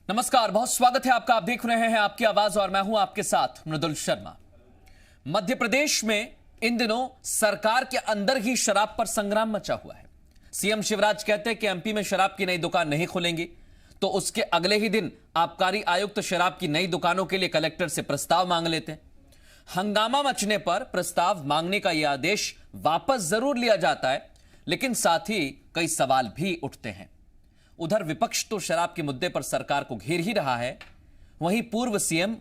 नमस्कार, बहुत स्वागत है आपका। आप देख रहे हैं आपकी आवाज और मैं हूं आपके साथ मृदुल शर्मा। मध्य प्रदेश में इन दिनों सरकार के अंदर ही शराब पर संग्राम मचा हुआ है। सीएम शिवराज कहते हैं कि एमपी में शराब की नई दुकान नहीं खुलेंगी, तो उसके अगले ही दिन आबकारी आयुक्त शराब की नई दुकानों के लिए कलेक्टर से प्रस्ताव मांग लेते हैं। हंगामा मचने पर प्रस्ताव मांगने का यह आदेश वापस जरूर लिया जाता है, लेकिन साथ ही कई सवाल भी उठते हैं। उधर विपक्ष तो शराब के मुद्दे पर सरकार को घेर ही रहा है, वहीं पूर्व सीएम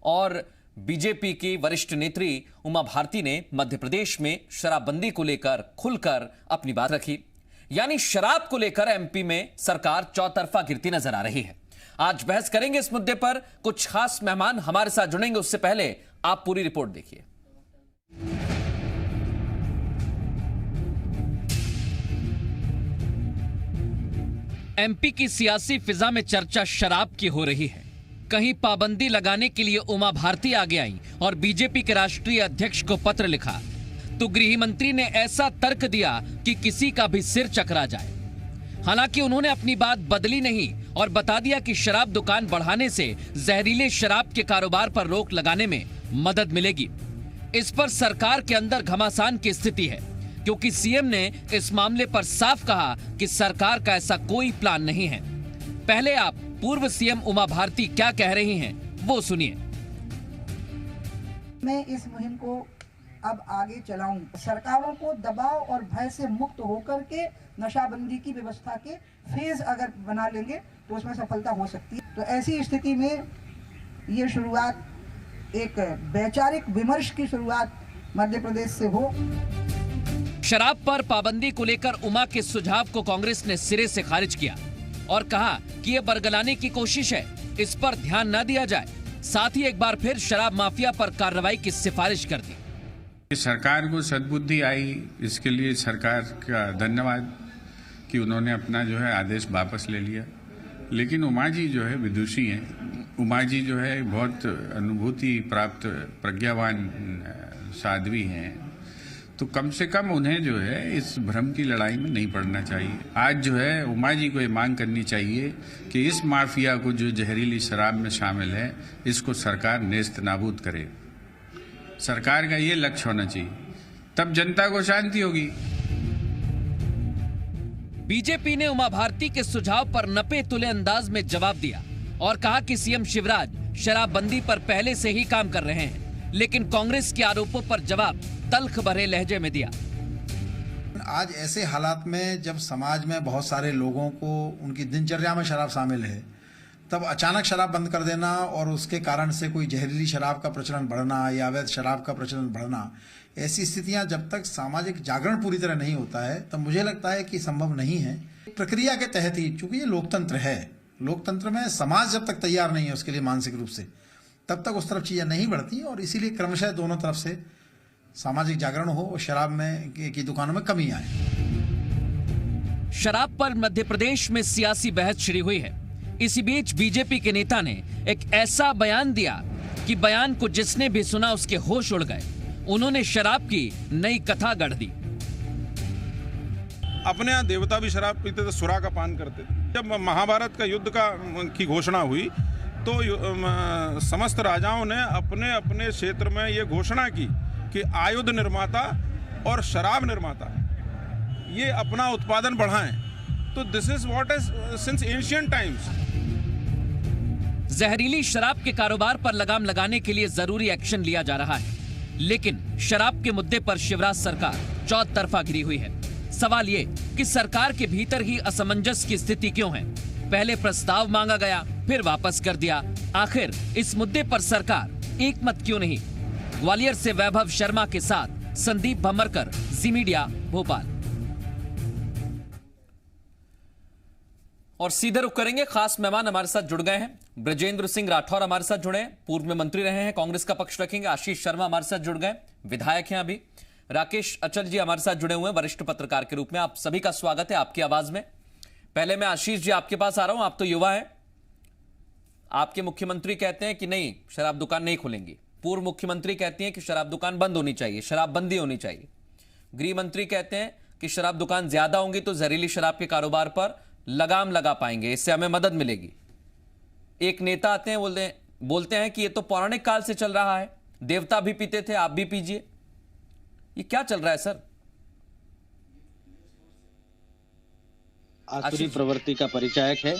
और बीजेपी की वरिष्ठ नेत्री उमा भारती ने मध्य प्रदेश में शराबबंदी को लेकर खुलकर अपनी बात रखी। यानी शराब को लेकर एमपी में सरकार चौतरफा गिरती नजर आ रही है। आज बहस करेंगे इस मुद्दे पर। कुछ खास मेहमान हमारे साथ जुड़ेंगे, उससे पहले आप पूरी रिपोर्ट देखिए। एमपी की सियासी फिजा में चर्चा शराब की हो रही है। कहीं पाबंदी लगाने के लिए उमा भारती आगे आई और बीजेपी के राष्ट्रीय अध्यक्ष को पत्र लिखा, तो गृह मंत्री ने ऐसा तर्क दिया कि किसी का भी सिर चकरा जाए। हालांकि उन्होंने अपनी बात बदली नहीं और बता दिया कि शराब दुकान बढ़ाने से जहरीले शराब के कारोबार पर रोक लगाने में मदद मिलेगी। इस पर सरकार के अंदर घमासान की स्थिति है, क्योंकि सीएम ने इस मामले पर साफ कहा कि सरकार का ऐसा कोई प्लान नहीं है। पहले आप पूर्व सीएम उमा भारती क्या कह रही हैं, वो सुनिए। मैं इस मुहिम को अब आगे चलाऊं। सरकारों को दबाव और भय से मुक्त होकर के नशाबंदी की व्यवस्था के फेज अगर बना लेंगे तो उसमें सफलता हो सकती है। तो ऐसी स्थिति में ये शुरुआत एक वैचारिक विमर्श की शुरुआत मध्य प्रदेश से हो। शराब पर पाबंदी को लेकर उमा के सुझाव को कांग्रेस ने सिरे से खारिज किया और कहा कि यह बरगलाने की कोशिश है, इस पर ध्यान न दिया जाए। साथ ही एक बार फिर शराब माफिया पर कार्रवाई की सिफारिश कर दी। सरकार को सद्बुद्धि आई, इसके लिए सरकार का धन्यवाद कि उन्होंने अपना जो है आदेश वापस ले लिया। लेकिन उमा जी जो है विदुषी हैं। उमा जी जो है बहुत अनुभूति प्राप्त प्रज्ञावान साध्वी हैं, तो कम से कम उन्हें जो है इस भ्रम की लड़ाई में नहीं पड़ना चाहिए। आज जो है उमा जी को ये मांग करनी चाहिए कि इस माफिया को जो जहरीली शराब में शामिल है, इसको सरकार नेस्त नाबूद करे। सरकार का ये लक्ष्य होना चाहिए, तब जनता को शांति होगी। बीजेपी ने उमा भारती के सुझाव पर नपे तुले अंदाज में जवाब दिया और कहा कि सीएम शिवराज शराबबंदी पर पहले से ही काम कर रहे हैं, लेकिन कांग्रेस के आरोपों पर जवाब तल्ख भरे लहजे में दिया। आज ऐसे हालात में जब समाज में बहुत सारे लोगों को उनकी दिनचर्या में शराब शामिल है, तब अचानक शराब बंद कर देना और उसके कारण से कोई जहरीली शराब का प्रचलन बढ़ना या अवैध शराब का प्रचलन बढ़ना, ऐसी स्थितियां जब तक सामाजिक जागरण पूरी तरह नहीं होता है तब मुझे लगता है कि संभव नहीं है। प्रक्रिया के तहत ही, चूंकि ये लोकतंत्र है, लोकतंत्र में समाज जब तक तैयार नहीं है उसके लिए मानसिक रूप से, तब तक उस तरफ चीजें नहीं बढ़ती और इसीलिए क्रमशः दोनों तरफ से सामाजिक जागरण हो और शराब में की दुकानों में कमी आए। शराब पर मध्य प्रदेश में सियासी बहस छिड़ी हुई है। इसी बीच बीजेपी के नेता ने एक ऐसा बयान दिया कि बयान को जिसने भी सुना उसके होश उड़ गए। उन्होंने शराब की नई कथा गढ़ दी। अपने यहाँ देवता भी शराब पीते थे, सुरा का पान करते थे। जब महाभारत का युद्ध की घोषणा हुई तो समस्त राजाओं ने अपने अपने क्षेत्र में ये घोषणा की कि आयुध निर्माता और शराब निर्माता ये अपना उत्पादन बढ़ाएं। तो this is what is since ancient times. जहरीली शराब के कारोबार पर लगाम लगाने के लिए जरूरी एक्शन लिया जा रहा है, लेकिन शराब के मुद्दे पर शिवराज सरकार चौतरफा घिरी हुई है। सवाल ये कि सरकार के भीतर ही असमंजस की स्थिति क्यों है? पहले प्रस्ताव मांगा गया, फिर वापस कर दिया। आखिर इस मुद्दे पर सरकार एक मत क्यों नहीं? ग्वालियर से वैभव शर्मा के साथ संदीप भमरकर, जी मीडिया, भोपाल। और सीधे रुख करेंगे, खास मेहमान हमारे साथ जुड़ गए हैं। ब्रजेंद्र सिंह राठौर हमारे साथ जुड़े हैं, पूर्व में मंत्री रहे हैं, कांग्रेस का पक्ष रखेंगे। आशीष शर्मा हमारे साथ जुड़ गए, विधायक हैं अभी। राकेश अचल जी हमारे साथ जुड़े हुए हैं, वरिष्ठ पत्रकार के रूप में। आप सभी का स्वागत है आपकी आवाज में। पहले मैं आशीष जी आपके पास आ रहा हूं। आप तो युवा हैं, आपके मुख्यमंत्री कहते हैं कि नहीं, शराब दुकान नहीं खुलेंगी। पूर्व मुख्यमंत्री कहती हैं कि शराब दुकान बंद होनी चाहिए, शराबबंदी होनी चाहिए। गृह मंत्री कहते हैं कि शराब दुकान ज्यादा होंगी तो जहरीली शराब के कारोबार पर लगाम लगा पाएंगे, इससे हमें मदद मिलेगी। एक नेता आते हैं, बोलते हैं कि ये तो पौराणिक काल से चल रहा है, देवता भी पीते थे, आप भी पीजिए। ये क्या चल रहा है सर? आसुरी प्रवृत्ति का परिचायक है।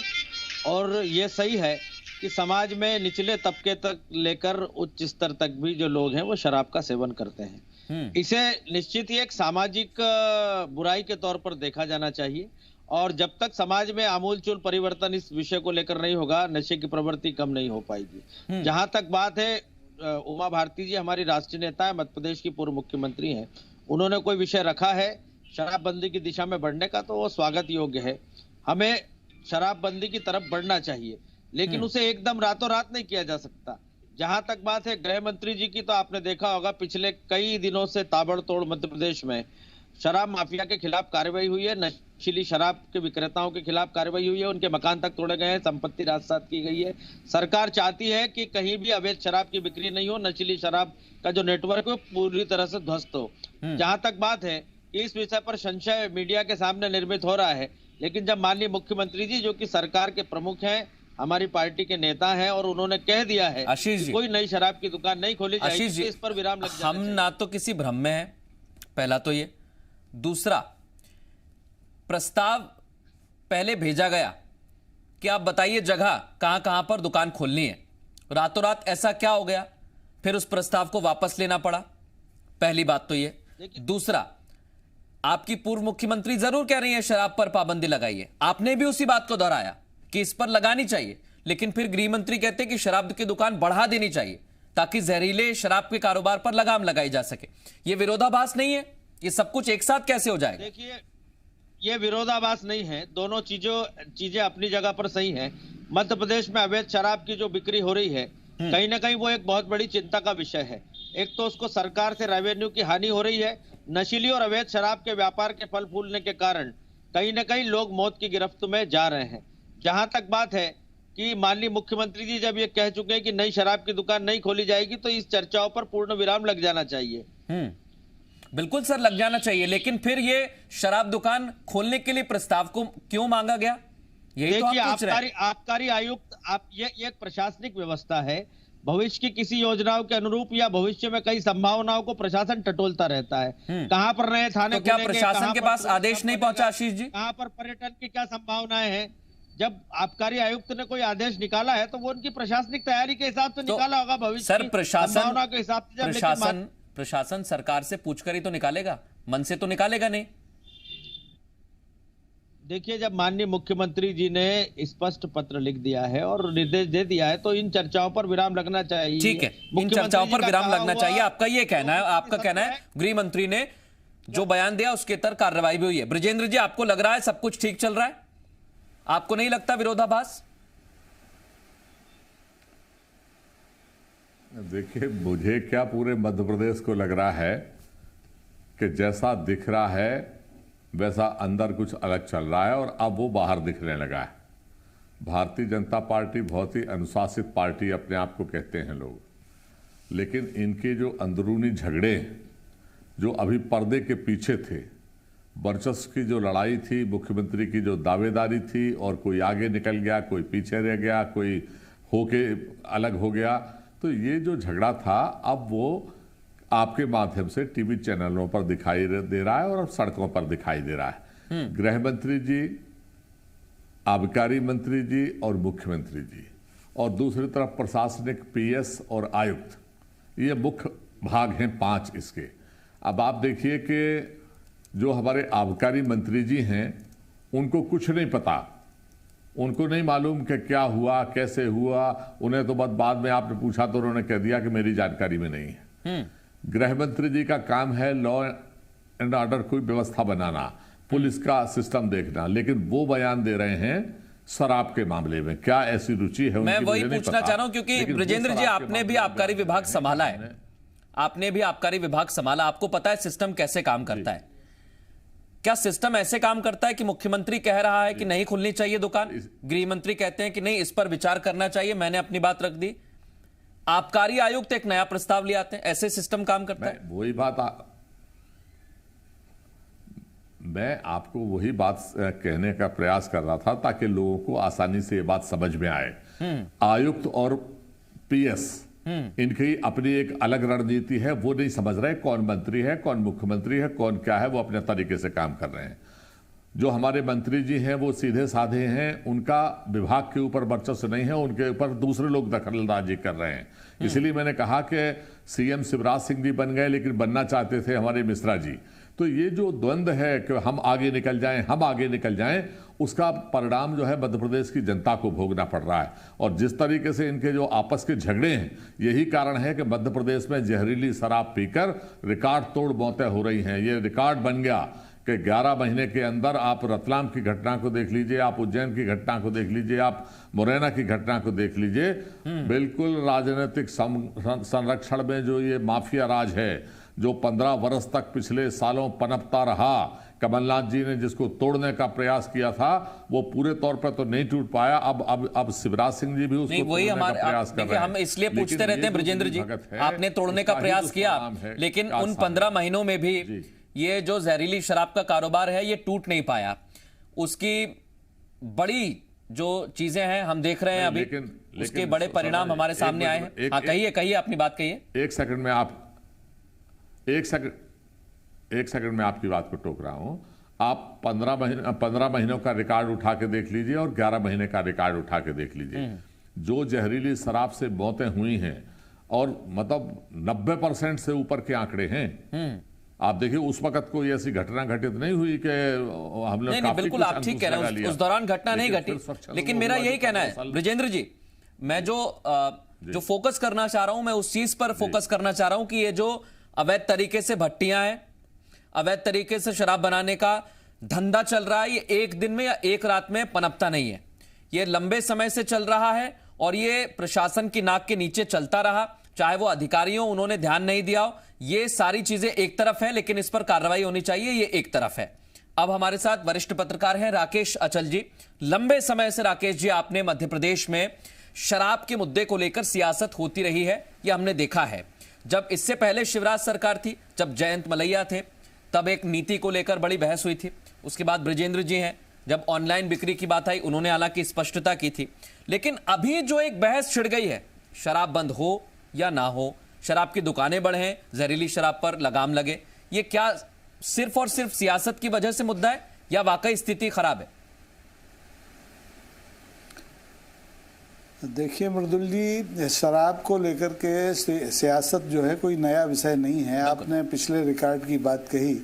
और ये सही है कि समाज में निचले तबके तक लेकर उच्च स्तर तक भी जो लोग हैं वो शराब का सेवन करते हैं। इसे निश्चित ही एक सामाजिक बुराई के तौर पर देखा जाना चाहिए, और जब तक समाज में आमूलचूल परिवर्तन इस विषय को लेकर नहीं होगा, नशे की प्रवृत्ति कम नहीं हो पाएगी। जहां तक बात है, उमा भारती जी हमारी राष्ट्रीय नेता है, मध्य प्रदेश की पूर्व मुख्यमंत्री हैं, उन्होंने कोई विषय रखा है शराबबंदी की दिशा में बढ़ने का, तो वो स्वागत योग्य है। हमें शराबबंदी की तरफ बढ़ना चाहिए, लेकिन उसे एकदम रातों रात नहीं किया जा सकता। जहां तक बात है गृह मंत्री जी की, तो आपने देखा होगा पिछले कई दिनों से ताबड़तोड़ मध्य प्रदेश में शराब माफिया के खिलाफ कार्रवाई हुई है, नशीली शराब के विक्रेताओं के खिलाफ कार्रवाई हुई है, उनके मकान तक तोड़े गए हैं, संपत्ति राजसात की गई है। सरकार चाहती है कि कहीं भी अवैध शराब की बिक्री नहीं हो, नशीली शराब का जो नेटवर्क है पूरी तरह से ध्वस्त हो। जहां तक बात है, इस विषय पर संशय मीडिया के सामने निर्मित हो रहा है, लेकिन जब माननीय मुख्यमंत्री जी जो कि सरकार के प्रमुख हैं, हमारी पार्टी के नेता हैं, और उन्होंने कह दिया है कि कोई नई शराब की दुकान नहीं खोली जाएगी, तो इस पर विराम लग जाना हम ना तो किसी भ्रम में हैं, पहला तो ये। दूसरा, प्रस्ताव पहले भेजा गया कि आप बताइए जगह कहां कहां पर दुकान खोलनी है, रातों रात ऐसा क्या हो गया फिर उस प्रस्ताव को वापस लेना पड़ा? पहली बात तो ये। दूसरा, आपकी पूर्व मुख्यमंत्री जरूर कह रही है शराब पर पाबंदी लगाइए, आपने भी उसी बात को दोहराया कि इस पर लगानी चाहिए, लेकिन फिर गृह मंत्री कहते हैं कि शराब की दुकान बढ़ा देनी चाहिए ताकि जहरीले शराब के कारोबार पर लगाम लगाई जा सके। यह विरोधाभास नहीं है? ये सब कुछ एक साथ कैसे हो जाएगा? देखिए, ये विरोधाभास नहीं है, दोनों चीजें अपनी जगह पर सही हैं। मध्य प्रदेश में अवैध शराब की जो बिक्री हो रही है, कहीं ना कहीं वो एक बहुत बड़ी चिंता का विषय है। एक तो उसको सरकार से रेवेन्यू की हानि हो रही है, नशीली और अवैध शराब के व्यापार के फल फूलने के कारण कहीं ना कहीं लोग मौत की गिरफ्त में जा रहे हैं। जहां तक बात है कि माननीय मुख्यमंत्री जी जब ये कह चुके हैं कि नई शराब की दुकान नहीं खोली जाएगी, तो इस चर्चाओं पर पूर्ण विराम लग जाना चाहिए। बिल्कुल सर, लग जाना चाहिए, लेकिन फिर ये शराब दुकान खोलने के लिए प्रस्ताव को क्यों मांगा गया? यही तो आप पूछ रहे हैं। आबकारी आयुक्त, ये एक प्रशासनिक व्यवस्था है, भविष्य की किसी योजनाओं के अनुरूप या भविष्य में कई संभावनाओं को प्रशासन टटोलता रहता है। कहां पर नए थाने तो क्या प्रशासन के पास आदेश नहीं पहुंचा आशीष जी? कहां पर पर्यटन की क्या संभावनाएं हैं? जब आबकारी आयुक्त ने कोई आदेश निकाला है तो वो उनकी प्रशासनिक तैयारी के हिसाब से निकाला होगा, भविष्य की संभावना के हिसाब से। प्रशासन सरकार से पूछकर ही तो निकालेगा, मन से तो निकालेगा नहीं। देखिए, जब माननीय मुख्यमंत्री जी ने स्पष्ट पत्र लिख दिया है और निर्देश दे दिया है, तो इन चर्चाओं पर विराम लगना चाहिए। ठीक है, इन चर्चाओं पर विराम लगना चाहिए, आपका ये कहना है। आपका कहना है गृह मंत्री ने जो बयान दिया उसके तहत कार्रवाई भी हुई है। ब्रजेंद्र जी, आपको लग रहा है सब कुछ ठीक चल रहा है? आपको नहीं लगता विरोधाभास? देखिए, मुझे क्या पूरे मध्य प्रदेश को लग रहा है कि जैसा दिख रहा है वैसा अंदर कुछ अलग चल रहा है, और अब वो बाहर दिखने लगा है। भारतीय जनता पार्टी बहुत ही अनुशासित पार्टी अपने आप को कहते हैं लोग, लेकिन इनके जो अंदरूनी झगड़े जो अभी पर्दे के पीछे थे, वर्चस्व की जो लड़ाई थी, मुख्यमंत्री की जो दावेदारी थी, और कोई आगे निकल गया, कोई पीछे रह गया, कोई होके अलग हो गया, तो ये जो झगड़ा था अब वो आपके माध्यम से टीवी चैनलों पर दिखाई दे रहा है और अब सड़कों पर दिखाई दे रहा है। गृह मंत्री जी, आबकारी मंत्री जी और मुख्यमंत्री जी, और दूसरी तरफ प्रशासनिक पीएस और आयुक्त, ये मुख्य भाग हैं 5 इसके। अब आप देखिए कि जो हमारे आबकारी मंत्री जी हैं उनको कुछ नहीं पता, उनको नहीं मालूम कि क्या हुआ, कैसे हुआ। उन्हें तो बस बाद में आपने पूछा तो उन्होंने कह दिया कि मेरी जानकारी में नहीं है। गृह मंत्री जी का काम है लॉ एंड ऑर्डर कोई व्यवस्था बनाना, पुलिस का सिस्टम देखना, लेकिन वो बयान दे रहे हैं शराब के मामले में। क्या ऐसी रुचि है? मैं वही पूछना चाह रहा हूं, क्योंकि ब्रजेंद्र जी आपने भी आबकारी विभाग संभाला है, आपने भी आबकारी विभाग संभाला, आपको पता है सिस्टम कैसे काम करता है। क्या सिस्टम ऐसे काम करता है कि मुख्यमंत्री कह रहा है कि नहीं खुलनी चाहिए दुकान, गृह मंत्री कहते हैं कि नहीं इस पर विचार करना चाहिए, मैंने अपनी बात रख दी, आबकारी आयुक्त एक नया प्रस्ताव ले आते हैं, ऐसे सिस्टम काम करता है? वही बात मैं आपको वही बात कहने का प्रयास कर रहा था ताकि लोगों को आसानी से ये बात समझ में आए। आयुक्त और पीएस इनकी अपनी एक अलग रणनीति है, वो नहीं समझ रहे कौन मंत्री है, कौन मुख्यमंत्री है, कौन क्या है, वो अपने तरीके से काम कर रहे हैं। जो हमारे मंत्री जी हैं वो सीधे साधे हैं, उनका विभाग के ऊपर वर्चस्व नहीं है, उनके ऊपर दूसरे लोग दखलंदाजी कर रहे हैं। इसलिए मैंने कहा कि सीएम शिवराज सिंह जी बन गए लेकिन बनना चाहते थे हमारे मिश्रा जी। तो ये जो द्वंद्व है कि हम आगे निकल जाएं, हम आगे निकल जाएं, उसका परिणाम जो है मध्य प्रदेश की जनता को भोगना पड़ रहा है। और जिस तरीके से इनके जो आपस के झगड़े हैं, यही कारण है कि मध्य प्रदेश में जहरीली शराब पीकर रिकॉर्ड तोड़ मौतें हो रही हैं। ये रिकॉर्ड बन गया कि 11 महीने के अंदर आप रतलाम की घटना को देख लीजिए, आप उज्जैन की घटना को देख लीजिए, आप मुरैना की घटना को देख लीजिए। बिल्कुल राजनीतिक संरक्षण में जो ये माफिया राज है, जो 15 वर्ष तक पिछले सालों पनपता रहा, कमलनाथ जी ने जिसको तोड़ने का प्रयास किया था, वो पूरे तौर पर तो नहीं टूट पाया। अब शिवराज सिंह जी भी उसको तोड़ने का प्रयास कर रहे हैं। हम इसलिए पूछते रहते हैं ब्रजेंद्र जी, आपने तोड़ने का प्रयास किया, लेकिन उन 15 महीनों में भी ये जो जहरीली शराब का कारोबार है ये टूट नहीं पाया। उसकी बड़ी जो चीजें हैं हम देख रहे हैं अभी, उसके बड़े परिणाम हमारे सामने आए हैं। हाँ, कहिए अपनी बात कहिए। एक सेकंड में आपकी बात को टोक रहा हूं। आप 15 महीनों का रिकॉर्ड उठा के देख लीजिए और 11 महीने का रिकॉर्ड उठा के देख लीजिए। जो जहरीली शराब से मौतें हुई हैं, और मतलब 90% से ऊपर के आंकड़े हैं। आप देखिए उस वक्त कोई ऐसी घटना घटित नहीं हुई कि हम लोग नहीं, बिल्कुल आप ठीक कह रहे हैं, उस दौरान घटना नहीं घटी। लेकिन मेरा यही कहना है ब्रजेंद्र जी, मैं जो फोकस करना चाह रहा हूं, मैं उस चीज पर फोकस करना चाह रहा हूं कि ये जो अवैध तरीके से भट्टियां हैं, अवैध तरीके से शराब बनाने का धंधा चल रहा है, ये एक दिन में या एक रात में पनपता नहीं है। ये लंबे समय से चल रहा है और ये प्रशासन की नाक के नीचे चलता रहा, चाहे वो अधिकारियों उन्होंने ध्यान नहीं दिया हो। ये सारी चीजें एक तरफ है, लेकिन इस पर कार्रवाई होनी चाहिए, ये एक तरफ है। अब हमारे साथ वरिष्ठ पत्रकार हैं राकेश अचल जी। लंबे समय से राकेश जी आपने मध्य प्रदेश में शराब के मुद्दे को लेकर सियासत होती रही है, यह हमने देखा है। जब इससे पहले शिवराज सरकार थी, जब जयंत मलैया थे, तब एक नीति को लेकर बड़ी बहस हुई थी। उसके बाद ब्रजेंद्र जी हैं, जब ऑनलाइन बिक्री की बात आई उन्होंने हालांकि स्पष्टता की थी। लेकिन अभी जो एक बहस छिड़ गई है, शराब बंद हो या ना हो, शराब की दुकानें बढ़ें, जहरीली शराब पर लगाम लगे, ये क्या सिर्फ और सिर्फ सियासत की वजह से मुद्दा है या वाकई स्थिति खराब है? देखिए मृदुल जी, शराब को लेकर के सियासत जो है कोई नया विषय नहीं है। आपने पिछले रिकॉर्ड की बात कही,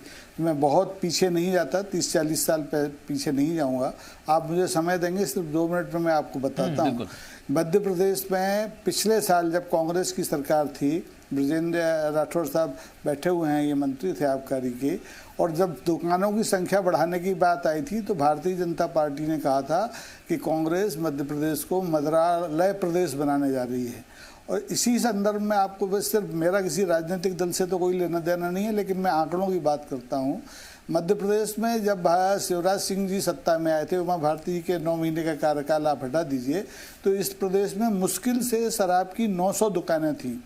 मैं बहुत पीछे नहीं जाता, 30-40 साल पीछे नहीं जाऊंगा। आप मुझे समय देंगे सिर्फ 2 मिनट में मैं आपको बताता हूँ। मध्य प्रदेश में पिछले साल जब कांग्रेस की सरकार थी, ब्रजेंद्र राठौर साहब बैठे हुए हैं, ये मंत्री थे आबकारी के, और जब दुकानों की संख्या बढ़ाने की बात आई थी तो भारतीय जनता पार्टी ने कहा था कि कांग्रेस मध्य प्रदेश को मदिरालय प्रदेश बनाने जा रही है। और इसी संदर्भ में आपको बस सिर्फ मेरा किसी राजनीतिक दल से तो कोई लेना देना नहीं है, लेकिन मैं आंकड़ों की बात करता हूँ। मध्य प्रदेश में जब शिवराज सिंह जी सत्ता में आए थे, उमा भारती जी के 9 महीने का कार्यकाल आप हटा दीजिए, तो इस प्रदेश में मुश्किल से शराब की 900 दुकानें थीं।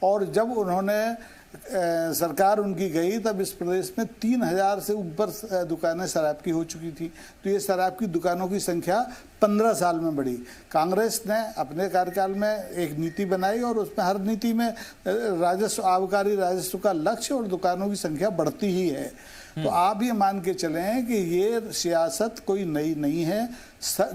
और जब उन्होंने सरकार उनकी गई तब इस प्रदेश में 3000 से ऊपर दुकानें शराब की हो चुकी थी। तो ये शराब की दुकानों की संख्या 15 साल में बढ़ी। कांग्रेस ने अपने कार्यकाल में एक नीति बनाई और उसमें हर नीति में राजस्व, आबकारी राजस्व का लक्ष्य और दुकानों की संख्या बढ़ती ही है। तो आप ये मान के चलें कि ये सियासत कोई नई नहीं है।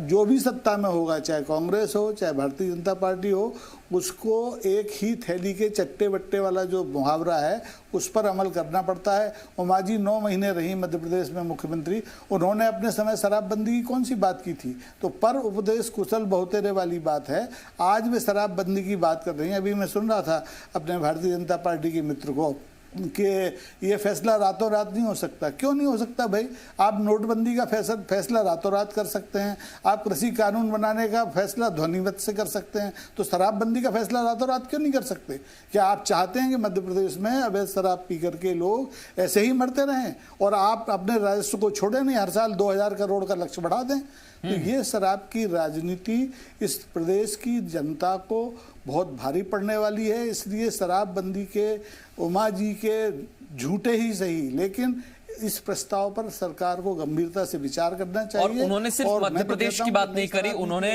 जो भी सत्ता में होगा, चाहे कांग्रेस हो चाहे भारतीय जनता पार्टी हो, उसको एक ही थैली के चट्टे बट्टे वाला जो मुहावरा है उस पर अमल करना पड़ता है। उमा जी 9 महीने रही मध्य प्रदेश में मुख्यमंत्री, उन्होंने अपने समय शराबबंदी की कौन सी बात की थी? तो पर उपदेश कुशल बहुतेरे वाली बात है। आज वे शराबबंदी की बात कर रही हैं। अभी मैं सुन रहा था अपने भारतीय जनता पार्टी के मित्र को कि ये फैसला रातों रात नहीं हो सकता। क्यों नहीं हो सकता भाई? आप नोटबंदी का फैसला रातों रात कर सकते हैं, आप कृषि कानून बनाने का फैसला ध्वनिमत से कर सकते हैं, तो शराबबंदी का फैसला रातों रात क्यों नहीं कर सकते? क्या आप चाहते हैं कि मध्य प्रदेश में अवैध शराब पी करके लोग ऐसे ही मरते रहें और आप अपने राजस्व को छोड़े नहीं, हर साल 2000 करोड़ का लक्ष्य बढ़ा दें? तो ये शराब की राजनीति इस प्रदेश की जनता को बहुत भारी पड़ने वाली है। इसलिए शराबबंदी के उमा जी के झूठे ही सही, लेकिन इस प्रस्ताव पर सरकार को गंभीरता से विचार करना चाहिए। और उन्होंने सिर्फ मध्य प्रदेश की बात नहीं करी, उन्होंने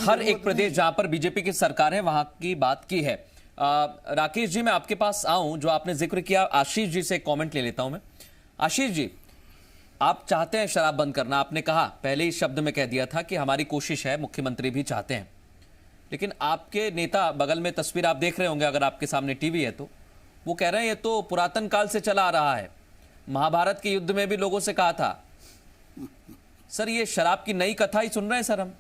हर एक प्रदेश जहां पर बीजेपी की सरकार है वहां की बात की है। राकेश जी, मैं आपके पास आऊं, जो आपने जिक्र किया, आशीष जी से कमेंट ले लेता हूं मैं। आशीष जी, आप चाहते हैं शराब बंद करना, आपने कहा, पहले ही शब्द में कह दिया था कि हमारी कोशिश है, मुख्यमंत्री भी चाहते हैं, लेकिन आपके नेता, बगल में तस्वीर आप देख रहे होंगे अगर आपके सामने टीवी है तो, वो कह रहे हैं ये तो पुरातन काल से चला आ रहा है, महाभारत के युद्ध में भी लोगों से कहा था। सर, ये शराब की नई कथा ही सुन रहे हैं सर हम।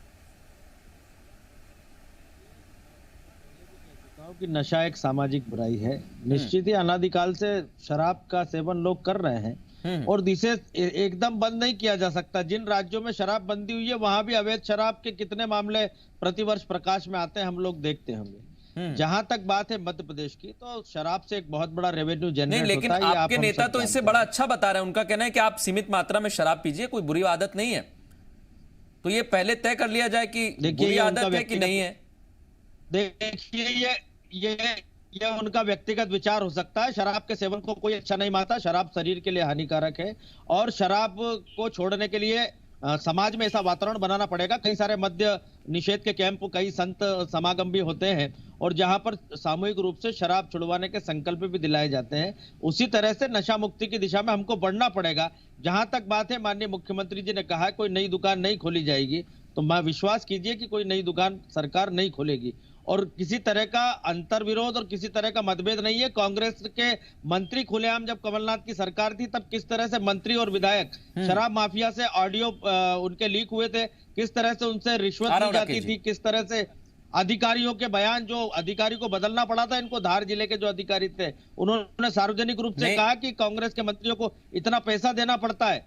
कि नशा एक सामाजिक बुराई है, निश्चित ही अनादिकाल से शराब का सेवन लोग कर रहे हैं और इसे एकदम बंद नहीं किया जा सकता। जिन राज्यों में शराब बंदी हुई है वहां भी अवैध शराब के कितने मामले प्रतिवर्ष प्रकाश में आते हैं, हम लोग देखते होंगे। जहां तक बात है मध्य प्रदेश की, तो शराब से एक बहुत बड़ा रेवेन्यू जनरेट होता है। लेकिन आपके नेता तो इससे बड़ा अच्छा बता रहे हैं, उनका कहना है कि आप सीमित मात्रा में शराब पीजिए, कोई बुरी आदत नहीं है। तो ये पहले तय कर लिया जाए कि बुरी आदत है कि नहीं है। देखिए, ये उनका व्यक्तिगत विचार हो सकता है। शराब के सेवन को कोई अच्छा नहीं मानता, शराब शरीर के लिए हानिकारक है और शराब को छोड़ने के लिए समाज में ऐसा वातावरण बनाना पड़ेगा। कई सारे मद्य निषेध के कैंप, कई संत समागम भी होते हैं और जहां पर सामूहिक रूप से शराब छुड़वाने के संकल्प भी दिलाए जाते हैं। उसी तरह से नशा मुक्ति की दिशा में हमको बढ़ना पड़ेगा। जहां तक बात है, माननीय मुख्यमंत्री जी ने कहा कोई नई दुकान नहीं खोली जाएगी, तो मैं विश्वास कीजिए कि कोई नई दुकान सरकार नहीं खोलेगी और किसी तरह का अंतर्विरोध और किसी तरह का मतभेद नहीं है। कांग्रेस के मंत्री खुलेआम, जब कमलनाथ की सरकार थी तब किस तरह से मंत्री और विधायक शराब माफिया से ऑडियो उनके लीक हुए थे, किस तरह से उनसे रिश्वत ली जाती थी, किस तरह से अधिकारियों के बयान, जो अधिकारी को बदलना पड़ा था, इनको धार जिले के जो अधिकारी थे उन्होंने सार्वजनिक रूप से कहा कि कांग्रेस के मंत्रियों को इतना पैसा देना पड़ता है।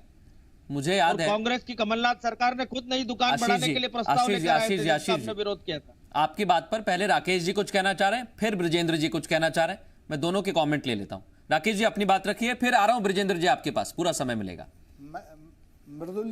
मुझे याद है कांग्रेस की कमलनाथ सरकार ने खुद नई दुकान बढ़ाने के लिए प्रस्ताव लेकर आए थे, जिसका हमने विरोध किया था। आपकी बात पर पहले राकेश जी कुछ कहना चाह रहे हैं, फिर ब्रजेंद्र जी कुछ कहना चाह रहे हैं। मैं दोनों के कमेंट ले लेता हूं। राकेश जी अपनी बात रखिए, फिर आ रहा हूं ब्रजेंद्र जी आपके पास, पूरा समय मिलेगा। मृदुल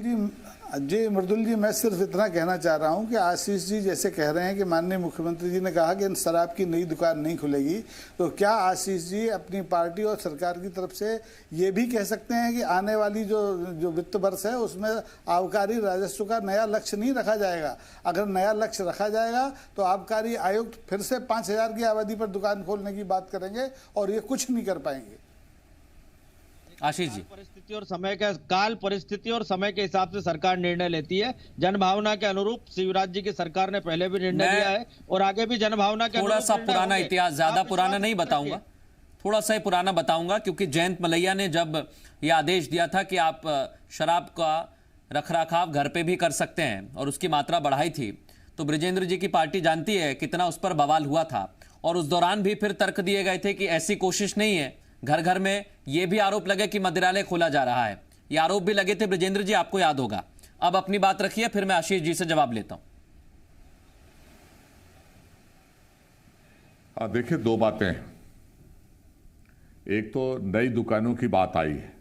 जी, मैं सिर्फ इतना कहना चाह रहा हूं कि आशीष जी जैसे कह रहे हैं कि माननीय मुख्यमंत्री जी ने कहा कि शराब की नई दुकान नहीं खुलेगी, तो क्या आशीष जी अपनी पार्टी और सरकार की तरफ से ये भी कह सकते हैं कि आने वाली जो वित्त वर्ष है उसमें आबकारी राजस्व का नया लक्ष्य नहीं रखा जाएगा? अगर नया लक्ष्य रखा जाएगा तो आबकारी आयुक्त फिर से 5000 की आबादी पर दुकान खोलने की बात करेंगे और ये कुछ नहीं कर पाएंगे। आशीष जी, काल परिस्थिति और समय के हिसाब से सरकार निर्णय लेती है। जनभावना के अनुरूप शिवराज जी की सरकार ने पहले भी निर्णय लिया है और आगे भी जनभावना के थोड़ा सा पुराना इतिहास, ज्यादा पुराना नहीं बताऊंगा, थोड़ा सा ही पुराना बताऊंगा, क्योंकि जयंत मलैया ने जब यह आदेश दिया था कि आप शराब का रखरखाव घर पे भी कर सकते हैं और उसकी मात्रा बढ़ाई थी, तो ब्रजेंद्र जी की पार्टी जानती है कितना उस पर बवाल हुआ था और उस दौरान भी फिर तर्क दिए गए थे कि ऐसी कोशिश नहीं है। घर घर में ये भी आरोप लगे कि मदिरालय खोला जा रहा है, ये आरोप भी लगे थे ब्रजेंद्र जी, आपको याद होगा। अब अपनी बात रखिए, फिर मैं आशीष जी से जवाब लेता हूं। देखिए, दो बातें हैं। एक तो नई दुकानों की बात आई है,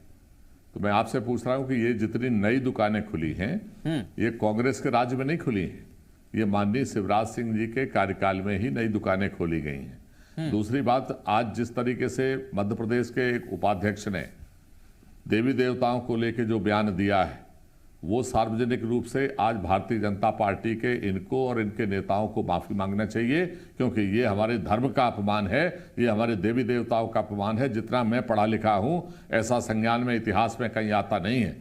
तो मैं आपसे पूछ रहा हूं कि ये जितनी नई दुकानें खुली हैं ये कांग्रेस के राज में नहीं खुली हैं, ये माननीय शिवराज सिंह जी के कार्यकाल में ही नई दुकानें खोली गई हैं। दूसरी बात, आज जिस तरीके से मध्य प्रदेश के एक उपाध्यक्ष ने देवी देवताओं को लेकर जो बयान दिया है, वो सार्वजनिक रूप से आज भारतीय जनता पार्टी के इनको और इनके नेताओं को माफी मांगना चाहिए, क्योंकि ये हमारे धर्म का अपमान है, ये हमारे देवी देवताओं का अपमान है। जितना मैं पढ़ा लिखा हूं, ऐसा संज्ञान में इतिहास में कहीं आता नहीं है।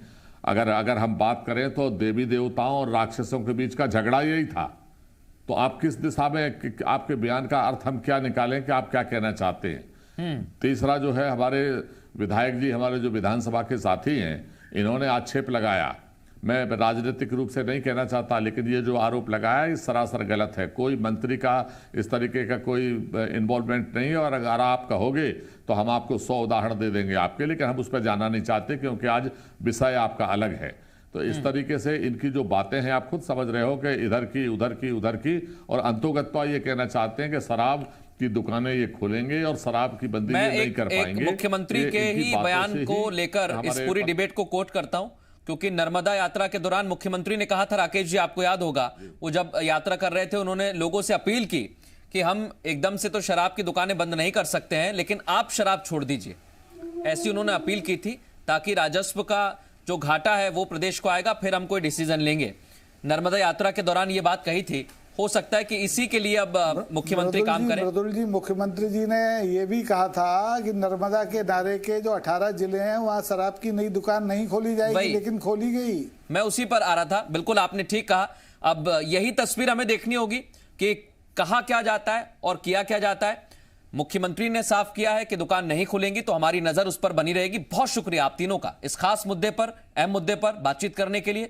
अगर हम बात करें तो देवी देवताओं और राक्षसों के बीच का झगड़ा यही था। तो आप किस दिशा में, आपके बयान का अर्थ हम क्या निकालें कि आप क्या कहना चाहते हैं? तीसरा जो है, हमारे विधायक जी, हमारे जो विधानसभा के साथी हैं, इन्होंने आक्षेप लगाया, मैं राजनीतिक रूप से नहीं कहना चाहता, लेकिन ये जो आरोप लगाया ये सरासर गलत है। कोई मंत्री का इस तरीके का कोई इन्वॉल्वमेंट नहीं है और अगर आप कहोगे तो हम आपको 100 उदाहरण दे देंगे आपके, लेकिन हम उस पर जाना नहीं चाहते क्योंकि आज विषय आपका अलग है। तो इस तरीके से इनकी जो बातें हैं, आप खुद समझ रहे हो कि इधर की उधर की उधर की, और अंतोगतः ये कहना चाहते हैं कि शराब की दुकानें ये खोलेंगे और शराब की बंदी नहीं कर पाएंगे। मुख्यमंत्री के ही बयान को लेकर इस पूरी डिबेट को कोट करता हूं, क्योंकि नर्मदा यात्रा के दौरान मुख्यमंत्री ने कहा था, राकेश जी आपको याद होगा, वो जब यात्रा कर रहे थे उन्होंने लोगों से अपील की कि हम एकदम से तो शराब की दुकानें बंद नहीं कर सकते हैं, लेकिन आप शराब छोड़ दीजिए, ऐसी उन्होंने अपील की थी ताकि राजस्व का जो घाटा है वो प्रदेश को आएगा, फिर हम कोई डिसीजन लेंगे। नर्मदा यात्रा के दौरान ये बात कही थी, हो सकता है कि इसी के लिए अब मुख्यमंत्री काम करें। मृदुल जी, मुख्यमंत्री जी ने ये भी कहा था कि नर्मदा के नारे के जो 18 जिले हैं वहाँ शराब की नई दुकान नहीं खोली जाएगी, लेकिन खोली गई। मैं उसी पर आ रहा था, बिल्कुल आपने ठीक कहा। अब यही तस्वीर हमें देखनी होगी कि कहा क्या जाता है और किया क्या जाता है। मुख्यमंत्री ने साफ किया है कि दुकान नहीं खुलेंगी, तो हमारी नजर उस पर बनी रहेगी। बहुत शुक्रिया आप तीनों का इस खास मुद्दे पर, अहम मुद्दे पर बातचीत करने के लिए।